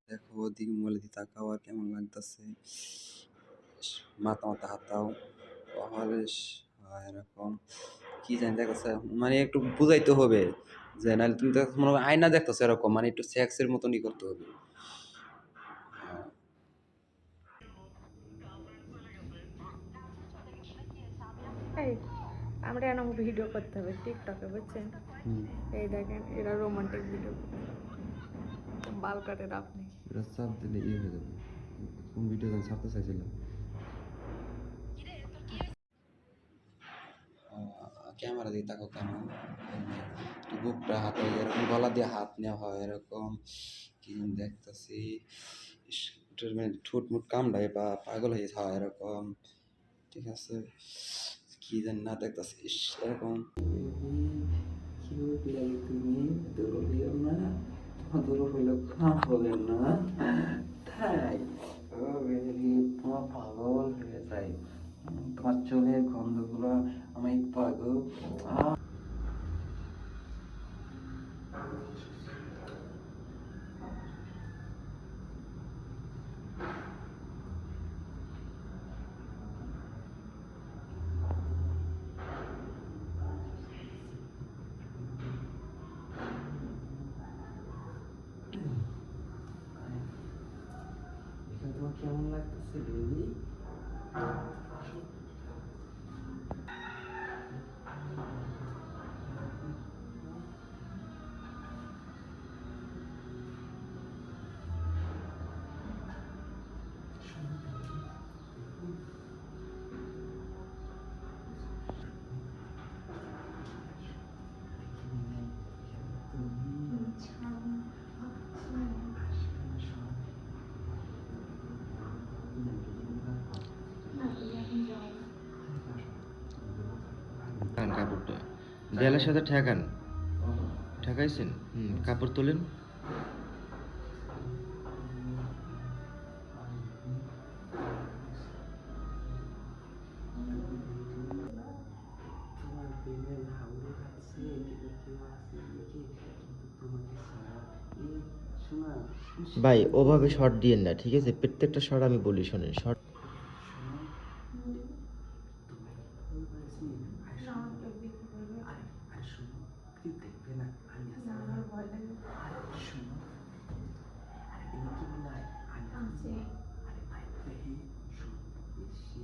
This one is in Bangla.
দেখো ওদিকে মোবাইল দিয়ে তাকাও আর কেমন লাগতেছে। মাথা মাথা হাতাও এরকম কি জানি দেখতেছে, মানে একটু বুঝাইতে হবে যে নাহলে তুমি তো মনে হয় আয়না দেখতেছো এরকম, মানে একটু সেক্সের মতনই করতে হবে। এই আমরা এরকম ভিডিও করতে হবে টিকটকে, বুঝছেন? এই দেখেন এরা রোমান্টিক ভিডিও করছে, বাল কাটেন আপনি। এটা চাপ দিলে ইয়ে হয়ে যাবে। কোন ভিডিও আমি ছাড়তে চাইছিলাম, ক্যামেরা দিয়ে তাকাও কেন, বুকটা হাতে এরকম গলা দিয়ে হাত নেওয়া হয় এরকম, কি দেখতেছি মানে ঠোঁট মুট কামড়ায় বা পাগল হয়ে যাওয়া এরকম, ঠিক আছে কি জানি না দেখতেছি এরকম। তুমি দূর হইও না, দূর হইলে খারাপ হবে না, তাই পাগল হয়ে যায়, তোমার চোখের গন্ধগুলো আমি পাগল। এখানে তোমার কেমন লাগতেছে বেবি? কাপড়টা দেয়ালের সাথে ঠেকান, ঠেকাইছেন, কাপড় তোলেন। তোমার প্রেমের হাওরে আছে, এদিকে কেউ আছে এদিকে, কিন্তু তোমাকে ছাড়া এই শোনা ভাই ওভাবে শর্ট দিয়েন না, ঠিক আছে? প্রত্যেকটা শর্ট আমি বলি শোনেন, শর্ট দেখবে না আমি শোনো, আরে এদিকে নাই আমি আরে ভাই শোনো বেশি